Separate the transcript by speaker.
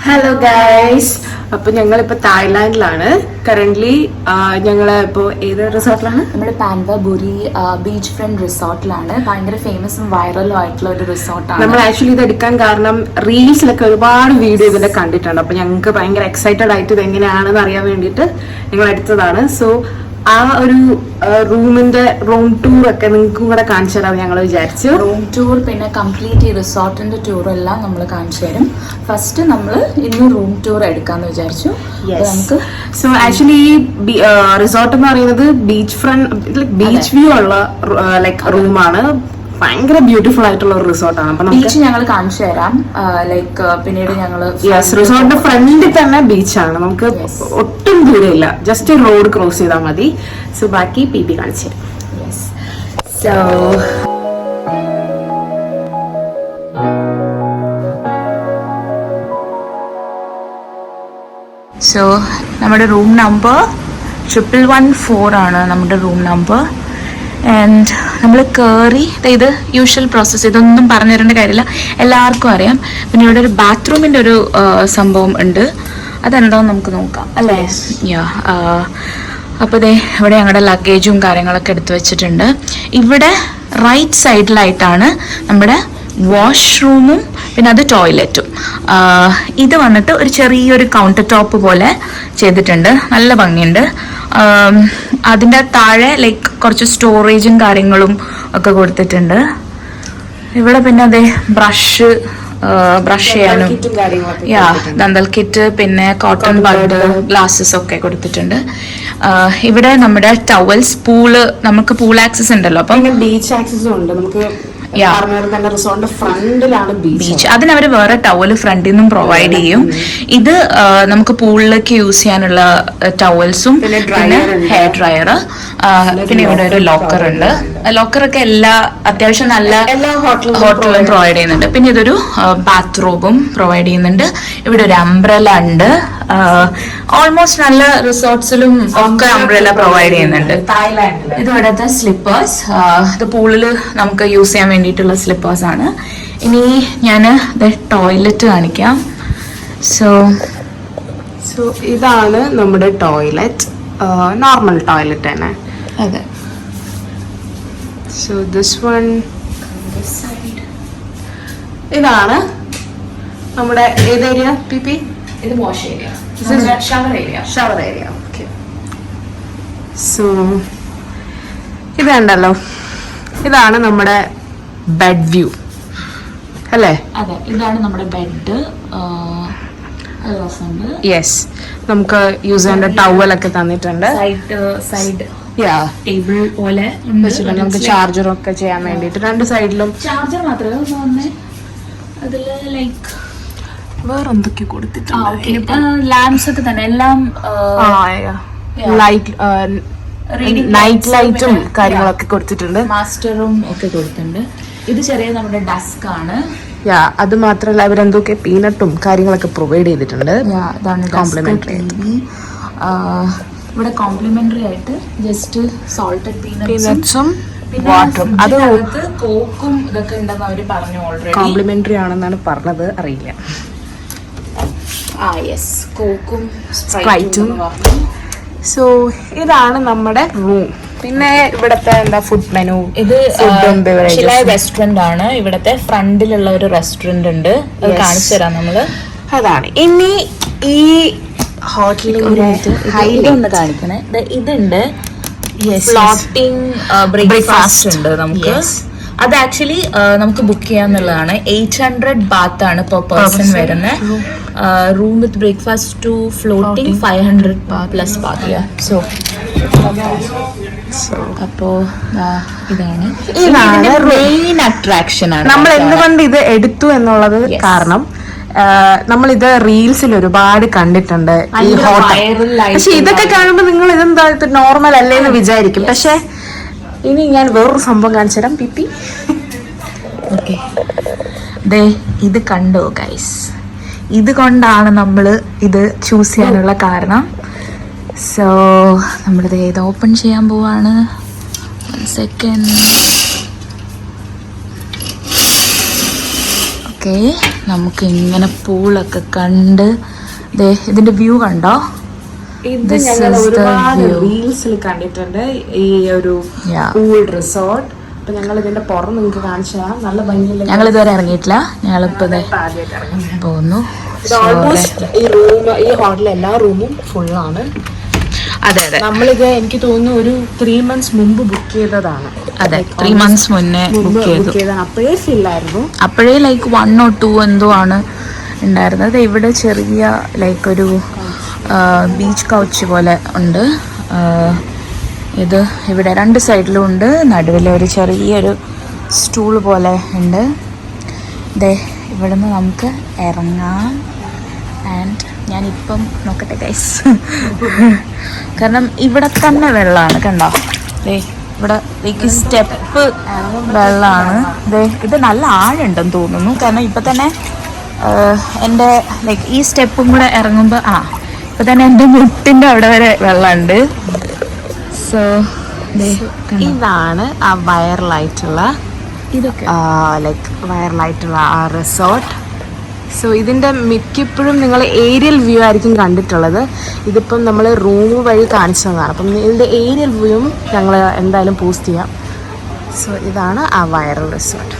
Speaker 1: Hello guys, അപ്പൊ ഞങ്ങളിപ്പോ തായ്ലാൻഡിലാണ് currently. ഞങ്ങള് ഇപ്പോ ഏത് റിസോർട്ടിലാണ്?
Speaker 2: നമ്മുടെ പാൻവബുരി ബീച്ച് ഫ്രണ്ട് റിസോർട്ടിലാണ്. ഭയങ്കര ഫേമസും വൈറലും ആയിട്ടുള്ള ഒരു റിസോർട്ടാണ്.
Speaker 1: നമ്മൾ ആക്ച്വലി ഇത് എടുക്കാൻ കാരണം റീൽസിലൊക്കെ ഒരുപാട് വീഡിയോ ഇതിന്റെ കണ്ടിട്ടുണ്ട്. അപ്പൊ ഞങ്ങൾക്ക് ഭയങ്കര എക്സൈറ്റഡ് ആയിട്ട് ഇത് എങ്ങനെയാണെന്ന് അറിയാൻ വേണ്ടിയിട്ട് ഞങ്ങൾ എടുത്തതാണ്. സോ ആ ഒരു റൂമിന്റെ റൂം ടൂർ ഒക്കെ നിങ്ങൾക്കും കൂടെ കാണിച്ചു തരാം ഞങ്ങൾ വിചാരിച്ചു.
Speaker 2: റൂം ടൂർ പിന്നെ കംപ്ലീറ്റ് ഈ റിസോർട്ടിന്റെ ടൂർ എല്ലാം നമ്മൾ കാണിച്ചു തരും. ഫസ്റ്റ് നമ്മൾ ഇന്ന് റൂം ടൂർ എടുക്കാന്ന് വിചാരിച്ചു. നമുക്ക്
Speaker 1: സോ ആക്ച്വലി ഈ റിസോർട്ട് എന്ന് പറയുന്നത് ബീച്ച് ഫ്രണ്ട് ബീച്ച് വ്യൂ ഉള്ള ലൈക്ക് റൂമാണ്. ഭയങ്കര ബ്യൂട്ടിഫുൾ ആയിട്ടുള്ള ഒരു റിസോർട്ടാണ്. അപ്പൊ
Speaker 2: ബീച്ച് ഞങ്ങൾ കാണിച്ചു തരാം. ലൈക്ക് പിന്നീട് ഞങ്ങള്
Speaker 1: റിസോർട്ടിന്റെ ഫ്രണ്ടിൽ തന്നെ ബീച്ചാണ്. നമുക്ക് ഒട്ടും ദൂരമില്ല, ജസ്റ്റ് റോഡ് ക്രോസ് ചെയ്താൽ മതി. സോ ബാക്കി പി കാണിച്ചു തരാം.
Speaker 2: സോ നമ്മുടെ റൂം നമ്പർ 1114 ആണ് നമ്മുടെ റൂം നമ്പർ. ആൻഡ് നമ്മൾ കയറി ഇത് യൂഷ്വൽ പ്രോസസ്സ്, ഇതൊന്നും പറഞ്ഞു തരേണ്ട കാര്യമില്ല, എല്ലാവർക്കും അറിയാം. പിന്നെ ഇവിടെ ഒരു ബാത്റൂമിൻ്റെ ഒരു സംഭവം ഉണ്ട്, അതെന്താണെന്ന് നമുക്ക് നോക്കാം അല്ലേ? അപ്പോൾ ദേ ഇവിടെ ഞങ്ങളുടെ ലഗേജും കാര്യങ്ങളൊക്കെ എടുത്തു വെച്ചിട്ടുണ്ട്. ഇവിടെ റൈറ്റ് സൈഡിലായിട്ടാണ് നമ്മുടെ വാഷ്റൂമും പിന്നെ അത് ടോയ്ലറ്റും. ഇത് വന്നിട്ട് ഒരു ചെറിയൊരു കൗണ്ടർ ടോപ്പ് പോലെ ചെയ്തിട്ടുണ്ട്, നല്ല ഭംഗിയുണ്ട്. അതിൻ്റെ താഴെ ലൈക്ക് കുറച്ച് സ്റ്റോറേജും കാര്യങ്ങളും ഒക്കെ കൊടുത്തിട്ടുണ്ട്. ഇവിടെ പിന്നെ അതെ ബ്രഷ് ചെയ്യാനും ദന്തൽ കിറ്റ്, പിന്നെ കോട്ടൺ ബഡ്, ഗ്ലാസസ് ഒക്കെ കൊടുത്തിട്ടുണ്ട്. ഇവിടെ നമ്മുടെ ടവൽസ്, പൂള്, നമുക്ക് പൂൾ ആക്സസ് ഉണ്ടല്ലോ, അപ്പം
Speaker 1: ബീച്ച് ആക്സസും ഉണ്ട്. നമുക്ക്
Speaker 2: ബീച്ച് അതിനവർ വേറെ ടവല് ഫ്രണ്ടിൽ നിന്നും പ്രൊവൈഡ് ചെയ്യും. ഇത് നമുക്ക് പൂളിലേക്ക് യൂസ് ചെയ്യാനുള്ള ടവൽസും പിന്നെ ഹെയർ ഡ്രയർ, പിന്നെ ഇവിടെ ഒരു ലോക്കർ ഉണ്ട്. ലോക്കറൊക്കെ അത്യാവശ്യം നല്ല ഹോട്ടലും പ്രൊവൈഡ് ചെയ്യുന്നുണ്ട്. പിന്നെ ഇതൊരു ബാത്റൂമും പ്രൊവൈഡ് ചെയ്യുന്നുണ്ട്. ഇവിടെ ഒരു അംബ്രല ഉണ്ട്. ഓൾമോസ്റ്റ് നല്ല റിസോർട്ട്സിലും ഒക്കെ അംബ്രല പ്രൊവൈഡ് ചെയ്യുന്നുണ്ട്. ഇത് ഇവിടുത്തെ സ്ലിപ്പേഴ്സ്, ഇത് പൂളിൽ നമുക്ക് യൂസ് ചെയ്യാൻ വേണ്ടിയിട്ടുള്ള സ്ലിപ്പേഴ്സ് ആണ്. ഇനി ഞാൻ ടോയ്ലറ്റ് കാണിക്കാം. സോ
Speaker 1: ഇതാണ് നമ്മുടെ ടോയ്ലറ്റ്, നോർമൽ ടോയ്ലറ്റ് തന്നെ.
Speaker 2: അതെ.
Speaker 1: സോ ദിസ് വൺ, ഇതാണ് നമ്മുടെ ഏത് ഏരിയ പി?
Speaker 2: ഇത് wash area, shower area.
Speaker 1: Okay. So ഇത് കണ്ടല്ലോ, ഇതാണ് നമ്മുടെ ബെഡ് വ്യൂ അല്ലേ?
Speaker 2: അതെ, ഇതാണ് നമ്മുടെ ബെഡ്.
Speaker 1: യെസ്, നമുക്ക് യൂസ് ചെയ്യേണ്ട ടവലൊക്കെ തന്നിട്ടുണ്ട്.
Speaker 2: സൈഡ്
Speaker 1: ടേബിൾ പോലെ നമുക്ക് ചാർജറൊക്കെ ചെയ്യാൻ വേണ്ടിട്ട് രണ്ട് സൈഡിലും.
Speaker 2: ചാർജർ മാത്രമേ അതില് ലൈക്ക്
Speaker 1: വേറെ എന്തൊക്കെ കൊടുത്തിട്ടുണ്ട്,
Speaker 2: ലാംപ്സ് ഒക്കെ തന്നെ എല്ലാം,
Speaker 1: നൈറ്റ് ലൈറ്റും കാര്യങ്ങളൊക്കെ കൊടുത്തിട്ടുണ്ട്.
Speaker 2: മാസ്റ്ററും ഒക്കെ കൊടുത്തിട്ടുണ്ട്. ഇത് ചെറിയ നമ്മുടെ ഡെസ്ക് ആണ്.
Speaker 1: അത് മാത്രല്ല അവരെന്തൊക്കെ പീനട്ടും കാര്യങ്ങളൊക്കെ പ്രൊവൈഡ് ചെയ്തിട്ടുണ്ട്.
Speaker 2: കോംപ്ലിമെന്ററി. ഇവിടെ കോംപ്ലിമെന്ററി ആയിട്ട് ജസ്റ്റ് സോൾട്ടഡ് പീനട്സും
Speaker 1: വാട്ടറും, അത്
Speaker 2: കോക്കും ഇതൊക്കെ ഉണ്ടെന്ന് അവര് പറഞ്ഞു ഓൾറെഡി.
Speaker 1: കോംപ്ലിമെന്ററി ആണെന്നാണ് പറഞ്ഞത്, അറിയില്ല.
Speaker 2: യെസ്, കോക്കും
Speaker 1: സ്പ്രൈറ്റും. സോ ഇതാണ് നമ്മുടെ റൂം. പിന്നെ ഇവിടത്തെ എന്താ ഫുഡ് മെനു,
Speaker 2: ഇത് റെസ്റ്റോറന്റ് ആണ്. ഇവിടത്തെ ഫ്രണ്ടിലുള്ള ഒരു റെസ്റ്റോറന്റ് ഉണ്ട്, അത് കാണിച്ചു തരാം നമ്മള്.
Speaker 1: അതാണ് ഇനി ഈ ഹോട്ടലിന്റെ
Speaker 2: ഇതൊന്ന് കാണിക്കണേ. ഇതുണ്ട്, ഫ്ലോട്ടിംഗ് ബ്രേക്ക്ഫാസ്റ്റ് ഉണ്ട് നമുക്ക്. അത് ആക്ച്വലി നമുക്ക് ബുക്ക് ചെയ്യാന്നുള്ളതാണ്. 800 baht ആണ് പെർ പേഴ്സൺ വരുന്നത്. Room with breakfast to floating 500 plus baht. So അപ്പോ ഇതാണ് മെയിൻ അട്രാക്ഷൻ ആണ്.
Speaker 1: നമ്മൾ എന്തുകൊണ്ട് ഇത് എടുത്തു എന്നുള്ളത് കാരണം നമ്മളിത് റീൽസിൽ ഒരുപാട് കണ്ടിട്ടുണ്ട് ഈ ഹോട്ടൽ. പക്ഷെ ഇതൊക്കെ കാണുമ്പോൾ നിങ്ങൾ ഇതെന്താ നോർമൽ അല്ലേന്ന് വിചാരിക്കും. പക്ഷെ ഇനി ഞാൻ വേറൊരു സംഭവം കാണിച്ചു തരാം പി.
Speaker 2: ഓക്കെ, ഇത് കണ്ടോ ഗൈസ്? ഇത് കൊണ്ടാണ് നമ്മൾ ഇത് ചൂസ് ചെയ്യാനുള്ള കാരണം. സോ നമ്മളിത് ഇത് ഓപ്പൺ ചെയ്യാൻ പോവാണ്. 1 second. ഓക്കെ, നമുക്ക് ഇങ്ങനെ പൂളൊക്കെ കണ്ട് ദേ ഇതിന്റെ വ്യൂ കണ്ടോ?
Speaker 1: ഇത് ഞങ്ങൾ ഒരുപാട് റീൽസിൽ കണ്ടിട്ടുണ്ട് ഈ ഒരു പൂൾ റിസോർട്ട്. അപ്പൊ ഞങ്ങൾ ഇതിന്റെ പുറം നിങ്ങൾക്ക് കാണിച്ചു തരാം. നല്ല ഭംഗിയില്ല.
Speaker 2: ഞങ്ങൾ ഇതുവരെ ഇറങ്ങിയിട്ടില്ല. ഞങ്ങളിപ്പോ പോകുന്നു.
Speaker 1: ഓൾമോസ്റ്റ് ഈ റൂം, ഈ ഹോട്ടലിലെ എല്ലാ റൂമും ഫുള്ളാണ്.
Speaker 2: അതെ അതെ,
Speaker 1: നമ്മളിത് എനിക്ക് തോന്നുന്നു ഒരു 3 months മുമ്പ് ബുക്ക് ചെയ്തതാണ്.
Speaker 2: അതെ, 3 months മുന്നേ ബുക്ക് ചെയ്തതാണ്.
Speaker 1: അപ്പോഴേ ഫില്ലായിരുന്നു.
Speaker 2: അപ്പോഴേ ലൈക്ക് 1 or 2 എന്തോ ആണ് ഉണ്ടായിരുന്നത്. ഇവിടെ ചെറിയ ലൈക്ക് ഒരു ബീച്ച് കൗച്ച് പോലെ ഉണ്ട്. ഇത് ഇവിടെ 2 സൈഡിലും ഉണ്ട്. നടുവിൽ ഒരു ചെറിയൊരു സ്റ്റൂൾ പോലെ ഉണ്ട്. ദേ ഇവിടുന്ന് നമുക്ക് ഇറങ്ങാം. ആൻഡ് ഞാനിപ്പം നോക്കട്ടെ ഗൈസ്, കാരണം ഇവിടെ തന്നെ വെള്ളമാണ് കണ്ടോ. ദേ ഇവിടെ ഈ സ്റ്റെപ്പ് വെള്ളമാണ്. ദേ ഇത് നല്ല ആഴുണ്ടെന്ന് തോന്നുന്നു. കാരണം ഇപ്പം തന്നെ എൻ്റെ ലൈക്ക് ഈ സ്റ്റെപ്പും കൂടെ ഇറങ്ങുമ്പോൾ ഇപ്പം തന്നെ എൻ്റെ മുട്ടിൻ്റെ അവിടെ വരെ വെള്ളമുണ്ട്. സോ
Speaker 1: ഇതാണ് ആ വൈറലായിട്ടുള്ള ലൈക്ക് വൈറലായിട്ടുള്ള ആ റിസോർട്ട്. സോ ഇതിൻ്റെ മിക്കപ്പോഴും നിങ്ങൾ ഏരിയൽ വ്യൂ ആയിരിക്കും കണ്ടിട്ടുള്ളത്. ഇതിപ്പം നമ്മൾ റൂം വഴി കാണിച്ചു തന്നതാണ്. അപ്പം ഇതിൻ്റെ ഏരിയൽ വ്യൂവും ഞങ്ങൾ എന്തായാലും പോസ്റ്റ് ചെയ്യാം. സോ ഇതാണ് ആ വൈറൽ റിസോർട്ട്.